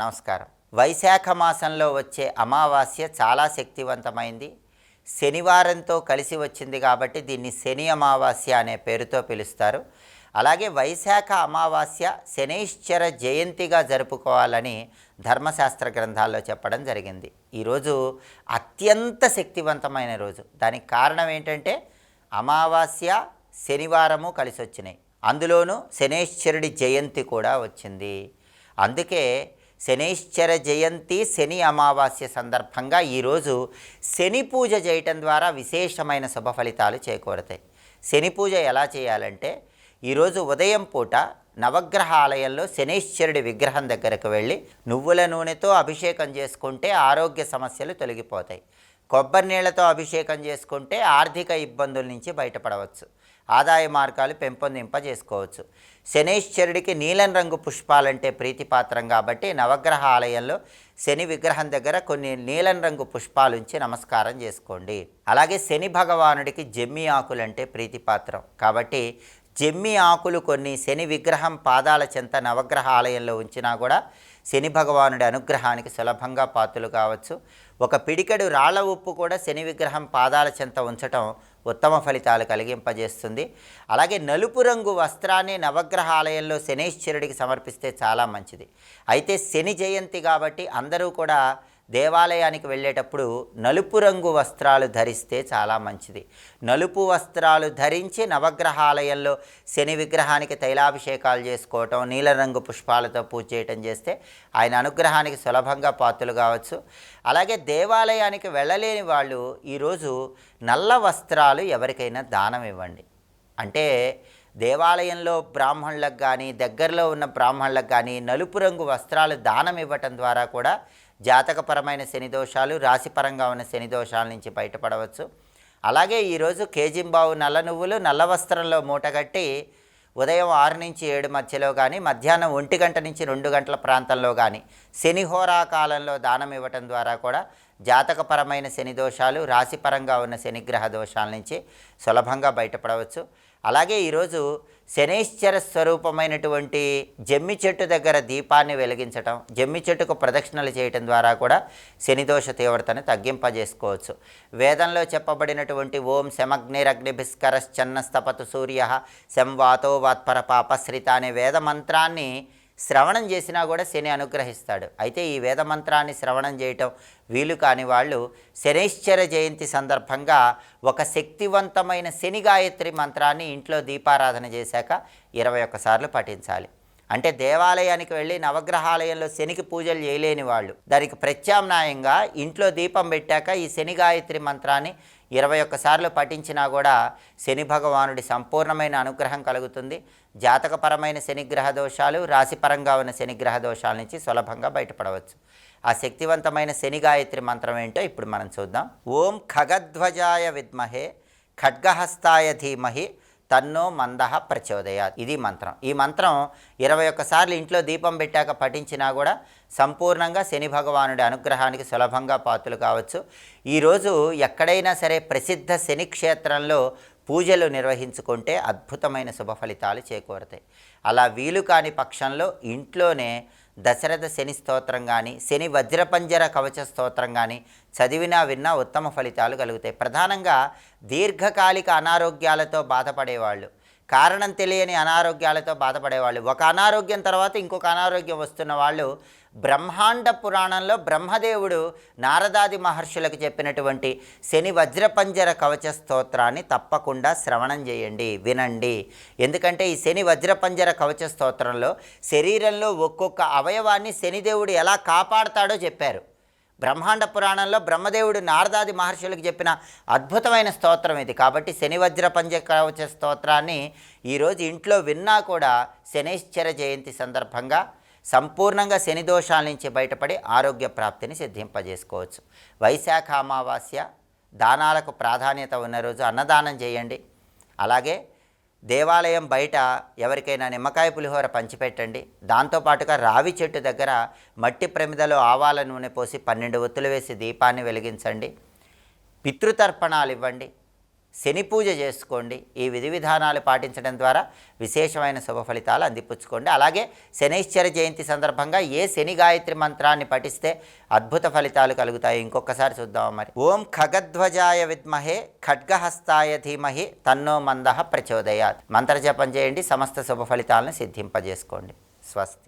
నమస్కారం. వైశాఖ మాసంలో వచ్చే అమావాస్య చాలా శక్తివంతమైంది. శనివారంతో కలిసి వచ్చింది కాబట్టి దీన్ని శని అమావాస్య అనే పేరుతో పిలుస్తారు. అలాగే వైశాఖ అమావాస్య శనైశ్చర జయంతిగా జరుపుకోవాలని ధర్మశాస్త్ర గ్రంథాల్లో చెప్పడం జరిగింది. ఈరోజు అత్యంత శక్తివంతమైన రోజు. దానికి కారణం ఏంటంటే అమావాస్య శనివారము కలిసి వచ్చినాయి. అందులోనూ శనైశ్చరుడి జయంతి కూడా వచ్చింది. అందుకే శనైశ్చర జయంతి శని అమావాస్య సందర్భంగా ఈరోజు శని పూజ చేయటం ద్వారా విశేషమైన శుభ ఫలితాలు చేకూరతాయి. శని పూజ ఎలా చేయాలంటే ఈరోజు ఉదయం పూట నవగ్రహ ఆలయంలో శనైశ్చరుడి విగ్రహం దగ్గరకు వెళ్ళి నువ్వుల నూనెతో అభిషేకం చేసుకుంటే ఆరోగ్య సమస్యలు తొలగిపోతాయి. కొబ్బరి నీళ్లతో అభిషేకం చేసుకుంటే ఆర్థిక ఇబ్బందుల నుంచి బయటపడవచ్చు, ఆదాయ మార్గాలు పెంపొందింపజేసుకోవచ్చు. శనైశ్చరుడికి నీలం రంగు పుష్పాలంటే ప్రీతిపాత్రం కాబట్టి నవగ్రహ ఆలయంలో శని విగ్రహం దగ్గర కొన్ని నీలం రంగు పుష్పాలుంచి నమస్కారం చేసుకోండి. అలాగే శని భగవానుడికి జమ్మి ఆకులంటే ప్రీతిపాత్రం కాబట్టి జమ్మి ఆకులు కొన్ని శని విగ్రహం పాదాల చెంత నవగ్రహ ఆలయంలో ఉంచినా కూడా శని భగవానుడి అనుగ్రహానికి సులభంగా పాత్రలు కావచ్చు. ఒక పిడికెడు రాళ్ల ఉప్పు కూడా శని విగ్రహం పాదాల చెంత ఉంచటం ఉత్తమ ఫలితాలు కలిగింపజేస్తుంది. అలాగే నలుపు రంగు వస్త్రాన్ని నవగ్రహ ఆలయంలో శనైశ్చరుడికి సమర్పిస్తే చాలా మంచిది. అయితే శని జయంతి కాబట్టి అందరూ కూడా దేవాలయానికి వెళ్ళేటప్పుడు నలుపు రంగు వస్త్రాలు ధరిస్తే చాలా మంచిది. నలుపు వస్త్రాలు ధరించి నవగ్రహాలయంలో శని విగ్రహానికి తైలాభిషేకాలు చేసుకోవటం, నీలరంగు పుష్పాలతో పూజ చేయటం చేస్తే ఆయన అనుగ్రహానికి సులభంగా పాత్రలు కావచ్చు. అలాగే దేవాలయానికి వెళ్ళలేని వాళ్ళు ఈరోజు నల్ల వస్త్రాలు ఎవరికైనా దానం ఇవ్వండి. అంటే దేవాలయంలో బ్రాహ్మణులకు కానీ దగ్గరలో ఉన్న బ్రాహ్మణులకు కానీ నలుపు రంగు వస్త్రాలు దానం ఇవ్వటం ద్వారా కూడా జాతకపరమైన శని దోషాలు, రాశిపరంగా ఉన్న శని దోషాల నుంచి బయటపడవచ్చు. అలాగే ఈరోజు కేజింబావు నల్ల నువ్వులు నల్ల వస్త్రంలో మూటగట్టి ఉదయం 6 నుంచి 7 మధ్యలో కానీ మధ్యాహ్నం 1 గంట నుంచి 2 గంటల ప్రాంతంలో కానీ శని హోరాకాలంలో దానం ఇవ్వటం ద్వారా కూడా జాతకపరమైన శని దోషాలు, రాశిపరంగా ఉన్న శనిగ్రహ దోషాల నుంచి సులభంగా బయటపడవచ్చు. అలాగే ఈరోజు శనైశ్చర స్వరూపమైనటువంటి జమ్మి చెట్టు దగ్గర దీపాన్ని వెలిగించటం, జమ్మి చెట్టుకు ప్రదక్షిణలు చేయటం ద్వారా కూడా శనిదోష తీవ్రతను తగ్గింపజేసుకోవచ్చు. వేదంలో చెప్పబడినటువంటి ఓం శమగ్నిరగ్నిభిస్కరశ్చన్నస్తపతు సూర్య శం వాతో వాత్పర పాపశ్రిత అనే వేద మంత్రాన్ని శ్రవణం చేసినా కూడా శని అనుగ్రహిస్తాడు. అయితే ఈ వేద మంత్రాన్ని శ్రవణం చేయటం వీలు కాని వాళ్ళు శనైశ్చర జయంతి సందర్భంగా ఒక శక్తివంతమైన శని గాయత్రి మంత్రాన్ని ఇంట్లో దీపారాధన చేశాక 21 సార్లు పఠించాలి. అంటే దేవాలయానికి వెళ్ళి నవగ్రహాలయంలో శనికి పూజలు చేయలేని వాళ్ళు దానికి ప్రత్యామ్నాయంగా ఇంట్లో దీపం పెట్టాక ఈ శని గాయత్రి మంత్రాన్ని 21 సార్లు పఠించినా కూడా శని భగవానుడి సంపూర్ణమైన అనుగ్రహం కలుగుతుంది. జాతకపరమైన శనిగ్రహ దోషాలు, రాశిపరంగా ఉన్న శనిగ్రహ దోషాల నుంచి సులభంగా బయటపడవచ్చు. ఆ శక్తివంతమైన శని గాయత్రి మంత్రం ఏంటో ఇప్పుడు మనం చూద్దాం. ఓం ఖగధ్వజాయ విద్మహే ఖడ్గహస్తాయ ధీమహి తన్నో మందః ప్రచోదయాత్. ఇది మంత్రం. ఈ మంత్రం 21 సార్లు ఇంట్లో దీపం పెట్టాక పఠించినా కూడా సంపూర్ణంగా శని భగవానుడి అనుగ్రహానికి సులభంగా పాత్రలు కావచ్చు. ఈరోజు ఎక్కడైనా సరే ప్రసిద్ధ శని క్షేత్రంలో పూజలు నిర్వహించుకుంటే అద్భుతమైన శుభ ఫలితాలు చేకూరతాయి. అలా వీలు కాని పక్షంలో ఇంట్లోనే దశరథ శని స్తోత్రం కానీ శని వజ్రపంజర కవచ స్తోత్రం కానీ చదివినా విన్నా ఉత్తమ ఫలితాలు కలుగుతాయి. ప్రధానంగా దీర్ఘకాలిక అనారోగ్యాలతో బాధపడేవాళ్ళు, కారణం తెలియని అనారోగ్యాలతో బాధపడేవాళ్ళు, ఒక అనారోగ్యం తర్వాత ఇంకొక అనారోగ్యం వస్తున్న వాళ్ళు బ్రహ్మాండ పురాణంలో బ్రహ్మదేవుడు నారదాది మహర్షులకు చెప్పినటువంటి శని వజ్రపంజర కవచ స్తోత్రాన్ని తప్పకుండా శ్రవణం చేయండి, వినండి. ఎందుకంటే ఈ శని వజ్రపంజర కవచ స్తోత్రంలో శరీరంలో ఒక్కొక్క అవయవాన్ని శనిదేవుడు ఎలా కాపాడతాడో చెప్పారు. బ్రహ్మాండ పురాణంలో బ్రహ్మదేవుడు నారదాది మహర్షులకు చెప్పిన అద్భుతమైన స్తోత్రం ఇది. కాబట్టి శని వజ్రపంజర కవచ స్తోత్రాన్ని ఈరోజు ఇంట్లో విన్నా కూడా శనైశ్చర జయంతి సందర్భంగా సంపూర్ణంగా శని దోషాల నుంచి బయటపడి ఆరోగ్య ప్రాప్తిని సిద్ధింపజేసుకోవచ్చు. వైశాఖ అమావాస్య దానాలకు ప్రాధాన్యత ఉన్న రోజు అన్నదానం చేయండి. అలాగే దేవాలయం బయట ఎవరికైనా నిమ్మకాయ పులిహోర పంచిపెట్టండి. దాంతోపాటుగా రావి చెట్టు దగ్గర మట్టి ప్రమిదలో ఆవాల నూనె పోసి 12 ఒత్తులు వేసి దీపాన్ని వెలిగించండి. పితృతర్పణాలు ఇవ్వండి. శని పూజ చేసుకోండి. ఈ విధి విధానాలు పాటించడం ద్వారా విశేషమైన శుభ ఫలితాలు అందిపుచ్చుకోండి. అలాగే శనైశ్చర జయంతి సందర్భంగా ఏ శని గాయత్రి మంత్రాన్ని పఠిస్తే అద్భుత ఫలితాలు కలుగుతాయి ఇంకొకసారి చూద్దాం మరి. ఓం ఖగధ్వజాయ విద్మహే ఖడ్గహస్తాయ ధీమహి తన్నో మందః ప్రచోదయాత్. మంత్రజపం చేయండి, సమస్త శుభ ఫలితాలను సిద్ధింపజేసుకోండి. స్వస్తి.